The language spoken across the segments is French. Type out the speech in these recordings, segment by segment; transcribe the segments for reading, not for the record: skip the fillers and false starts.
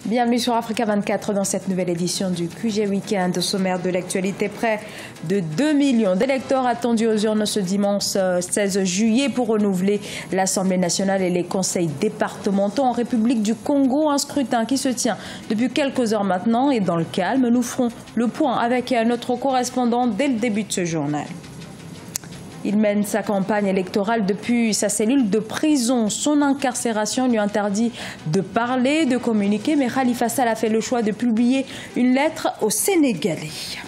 Bienvenue sur Africa 24 dans cette nouvelle édition du QG Weekend. Au sommaire de l'actualité, près de 2 millions d'électeurs attendus aux urnes ce dimanche 16 juillet pour renouveler l'Assemblée nationale et les conseils départementaux en République du Congo. Un scrutin qui se tient depuis quelques heures maintenant et dans le calme. Nous ferons le point avec notre correspondant dès le début de ce journal. Il mène sa campagne électorale depuis sa cellule de prison. Son incarcération lui interdit de parler, de communiquer, mais Khalifa Sall a fait le choix de publier une lettre aux Sénégalais.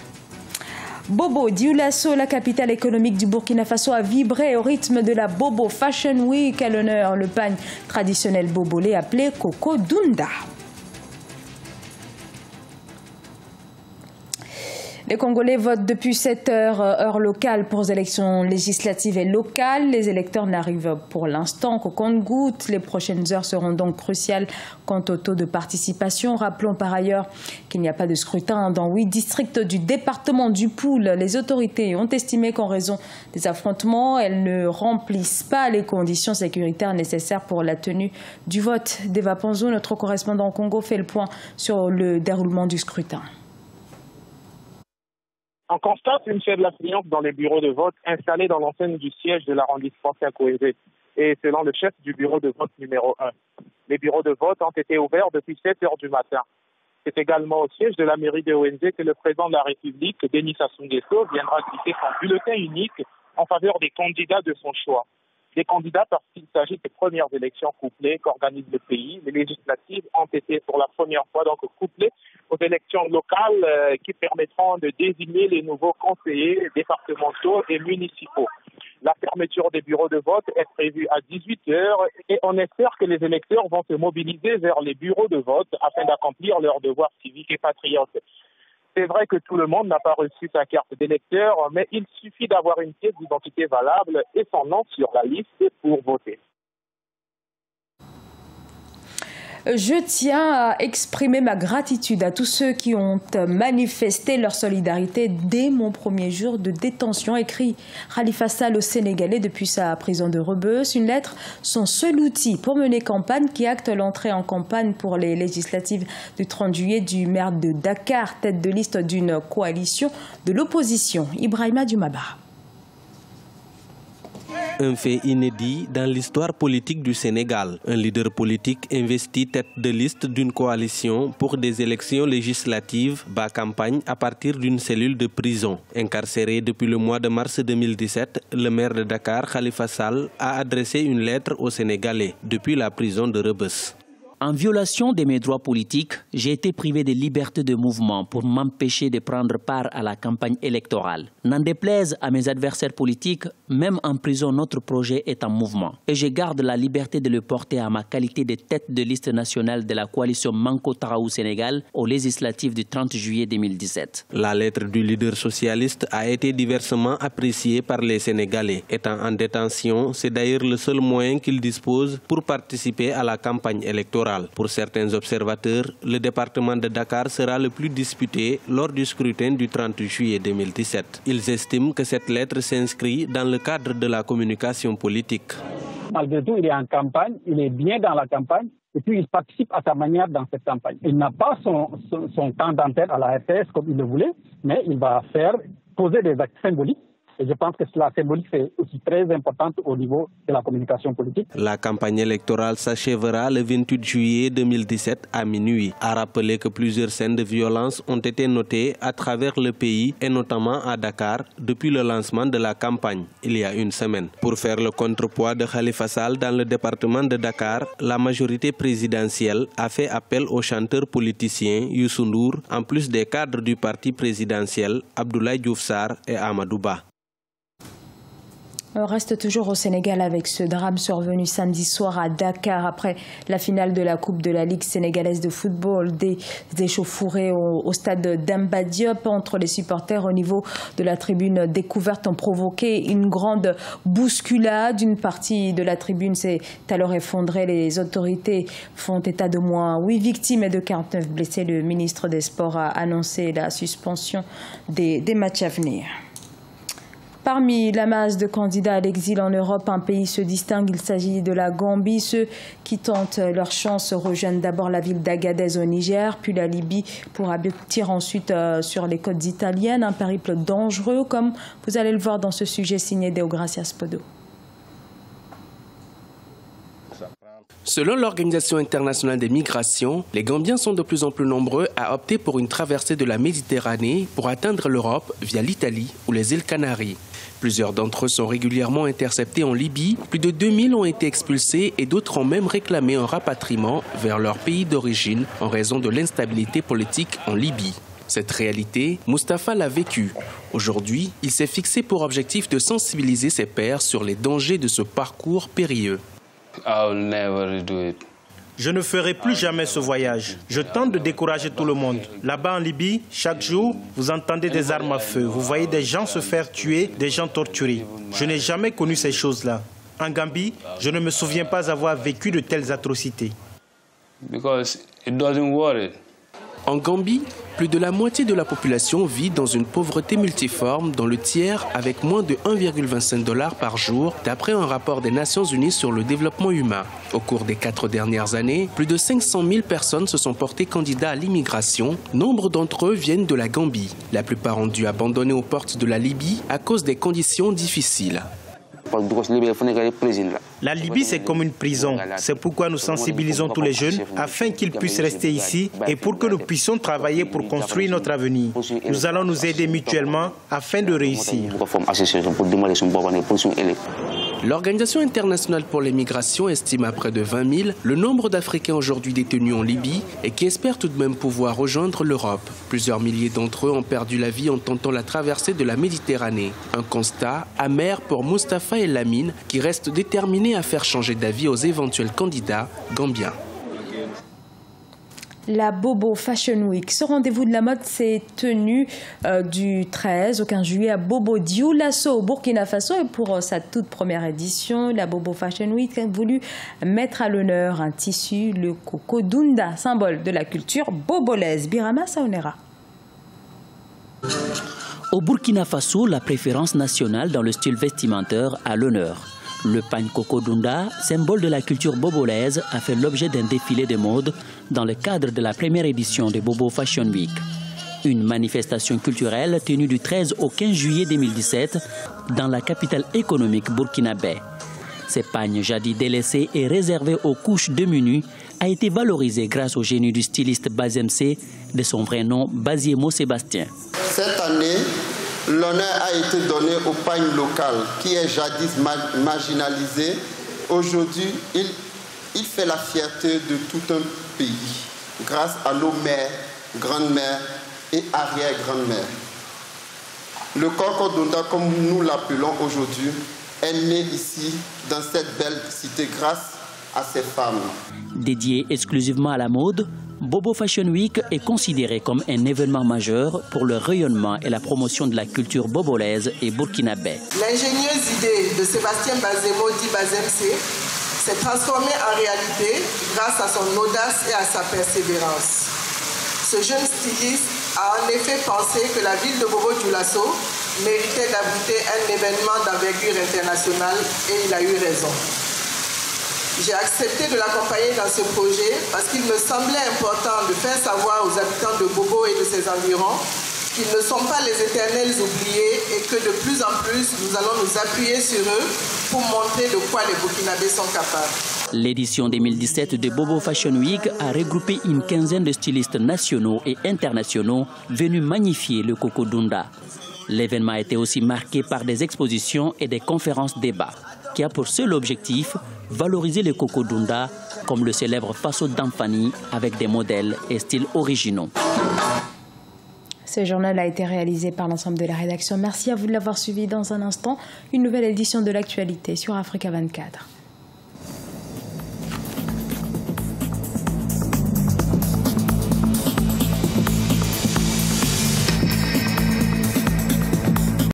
Bobo Dioulasso, la capitale économique du Burkina Faso, a vibré au rythme de la Bobo Fashion Week à l'honneur le pagne traditionnel bobolé appelé Coco Dunda. Les Congolais votent depuis 7 heures, heure locale, pour les élections législatives et locales. Les électeurs n'arrivent pour l'instant qu'au compte-gouttes. Les prochaines heures seront donc cruciales quant au taux de participation. Rappelons par ailleurs qu'il n'y a pas de scrutin dans 8 districts du département du Poul. Les autorités ont estimé qu'en raison des affrontements, elles ne remplissent pas les conditions sécuritaires nécessaires pour la tenue du vote. Deva Panzo, notre correspondant au Congo, fait le point sur le déroulement du scrutin. On constate une faible affluence dans les bureaux de vote installés dans l'enceinte du siège de l'arrondissement Saint-Kouézé, et selon le chef du bureau de vote numéro 1. Les bureaux de vote ont été ouverts depuis 7 heures du matin. C'est également au siège de la mairie de ONG que le président de la République, Denis Sassou Nguesso, viendra glisser son bulletin unique en faveur des candidats de son choix. Des candidats parce qu'il s'agit des premières élections couplées qu'organise le pays. Les législatives ont été pour la première fois donc couplées aux élections locales qui permettront de désigner les nouveaux conseillers départementaux et municipaux. La fermeture des bureaux de vote est prévue à 18h et on espère que les électeurs vont se mobiliser vers les bureaux de vote afin d'accomplir leurs devoirs civiques et patriotes. C'est vrai que tout le monde n'a pas reçu sa carte d'électeur, mais il suffit d'avoir une pièce d'identité valable et son nom sur la liste pour voter. Je tiens à exprimer ma gratitude à tous ceux qui ont manifesté leur solidarité dès mon premier jour de détention, écrit Khalifa Sall au Sénégalais depuis sa prison de Rebeuss. Une lettre, son seul outil pour mener campagne, qui acte l'entrée en campagne pour les législatives du 30 juillet du maire de Dakar, tête de liste d'une coalition de l'opposition, Ibrahima Dioumaba. Un fait inédit dans l'histoire politique du Sénégal. Un leader politique investi tête de liste d'une coalition pour des élections législatives bat campagne à partir d'une cellule de prison. Incarcéré depuis le mois de mars 2017, le maire de Dakar, Khalifa Sall, a adressé une lettre aux Sénégalais depuis la prison de Rebeuss. En violation de mes droits politiques, j'ai été privé de liberté de mouvement pour m'empêcher de prendre part à la campagne électorale. N'en déplaise à mes adversaires politiques, même en prison, notre projet est en mouvement. Et je garde la liberté de le porter à ma qualité de tête de liste nationale de la coalition Manko Taraou Sénégal aux législatives du 30 juillet 2017. La lettre du leader socialiste a été diversement appréciée par les Sénégalais. Étant en détention, c'est d'ailleurs le seul moyen qu'il dispose pour participer à la campagne électorale. Pour certains observateurs, le département de Dakar sera le plus disputé lors du scrutin du 30 juillet 2017. Ils estiment que cette lettre s'inscrit dans le cadre de la communication politique. Malgré tout, il est en campagne, il est bien dans la campagne et puis il participe à sa manière dans cette campagne. Il n'a pas son temps d'antenne à la RTS comme il le voulait, mais il va poser des actes symboliques. Et je pense que la symbolique est aussi très importante au niveau de la communication politique. La campagne électorale s'achèvera le 28 juillet 2017 à minuit. A rappeler que plusieurs scènes de violence ont été notées à travers le pays et notamment à Dakar depuis le lancement de la campagne il y a une semaine. Pour faire le contrepoids de Khalifa Sall dans le département de Dakar, la majorité présidentielle a fait appel aux chanteurs politiciens Youssou Ndour en plus des cadres du parti présidentiel Abdoulaye Diouf Sarr et Amadou Ba. On reste toujours au Sénégal avec ce drame survenu samedi soir à Dakar après la finale de la Coupe de la Ligue sénégalaise de football. Des échauffourées au stade Demba Diop entre les supporters au niveau de la tribune découverte ont provoqué une grande bousculade. Une partie de la tribune s'est alors effondrée. Les autorités font état de moins 8 victimes et de 49 blessés. Le ministre des Sports a annoncé la suspension des matchs à venir. Parmi la masse de candidats à l'exil en Europe, un pays se distingue. Il s'agit de la Gambie. Ceux qui tentent leur chance rejoignent d'abord la ville d'Agadez au Niger, puis la Libye pour aboutir ensuite sur les côtes italiennes. Un périple dangereux, comme vous allez le voir dans ce sujet signé Deogracias Podo. Selon l'Organisation internationale des migrations, les Gambiens sont de plus en plus nombreux à opter pour une traversée de la Méditerranée pour atteindre l'Europe via l'Italie ou les îles Canaries. Plusieurs d'entre eux sont régulièrement interceptés en Libye. Plus de 2000 ont été expulsés et d'autres ont même réclamé un rapatriement vers leur pays d'origine en raison de l'instabilité politique en Libye. Cette réalité, Mustapha l'a vécue. Aujourd'hui, il s'est fixé pour objectif de sensibiliser ses pairs sur les dangers de ce parcours périlleux. Je ne ferai plus jamais ce voyage. Je tente de décourager tout le monde. Là-bas en Libye, chaque jour, vous entendez des armes à feu. Vous voyez des gens se faire tuer, des gens torturés. Je n'ai jamais connu ces choses-là. En Gambie, je ne me souviens pas avoir vécu de telles atrocités. En Gambie, plus de la moitié de la population vit dans une pauvreté multiforme, dont le tiers avec moins de 1,25 $ par jour, d'après un rapport des Nations Unies sur le développement humain. Au cours des 4 dernières années, plus de 500 000 personnes se sont portées candidats à l'immigration. Nombre d'entre eux viennent de la Gambie. La plupart ont dû abandonner aux portes de la Libye à cause des conditions difficiles. La Libye, c'est comme une prison. C'est pourquoi nous sensibilisons tous les jeunes afin qu'ils puissent rester ici et pour que nous puissions travailler pour construire notre avenir. Nous allons nous aider mutuellement afin de réussir. L'Organisation internationale pour les migrations estime à près de 20 000 le nombre d'Africains aujourd'hui détenus en Libye et qui espèrent tout de même pouvoir rejoindre l'Europe. Plusieurs milliers d'entre eux ont perdu la vie en tentant la traversée de la Méditerranée. Un constat amer pour Mustapha et Lamine qui restent déterminés à faire changer d'avis aux éventuels candidats gambiens. La Bobo Fashion Week. Ce rendez-vous de la mode s'est tenu du 13 au 15 juillet à Bobo Dioulasso au Burkina Faso. Et pour sa toute première édition, la Bobo Fashion Week a voulu mettre à l'honneur un tissu, le Coco Dunda, symbole de la culture bobolaise. Birama Saonera. Au Burkina Faso, la préférence nationale dans le style vestimentaire a l'honneur. Le pagne Coco Dunda, symbole de la culture bobolaise, a fait l'objet d'un défilé de mode dans le cadre de la première édition de Bobo Fashion Week. Une manifestation culturelle tenue du 13 au 15 juillet 2017 dans la capitale économique burkinabé. Ces pagnes jadis délaissés et réservés aux couches demi-nues a été valorisé grâce au génie du styliste Bazemse, de son vrai nom Baziemo Sébastien. Cette année, l'honneur a été donné au pagne local qui est jadis marginalisé. Aujourd'hui, il fait la fierté de tout un pays grâce à nos mères, grand-mères et arrière-grand-mères. Le Coco Dunda, comme nous l'appelons aujourd'hui, est né ici, dans cette belle cité, grâce à ces femmes. Dédié exclusivement à la mode, Bobo Fashion Week est considéré comme un événement majeur pour le rayonnement et la promotion de la culture bobolaise et burkinabé. L'ingénieuse idée de Sébastien Bazemo dit Bazemse s'est transformée en réalité grâce à son audace et à sa persévérance. Ce jeune styliste a en effet pensé que la ville de Bobo Dioulasso méritait d'abriter un événement d'envergure internationale et il a eu raison. J'ai accepté de l'accompagner dans ce projet parce qu'il me semblait important de faire savoir aux habitants de Bobo et de ses environs qu'ils ne sont pas les éternels oubliés et que de plus en plus, nous allons nous appuyer sur eux pour montrer de quoi les Burkinabés sont capables. L'édition 2017 de Bobo Fashion Week a regroupé une quinzaine de stylistes nationaux et internationaux venus magnifier le Coco Dunda. L'événement a été aussi marqué par des expositions et des conférences débats qui a pour seul objectif valoriser le Coco Dunda comme le célèbre Faso d'Amfani avec des modèles et styles originaux. Ce journal a été réalisé par l'ensemble de la rédaction. Merci à vous de l'avoir suivi. Dans un instant, une nouvelle édition de l'actualité sur Africa 24.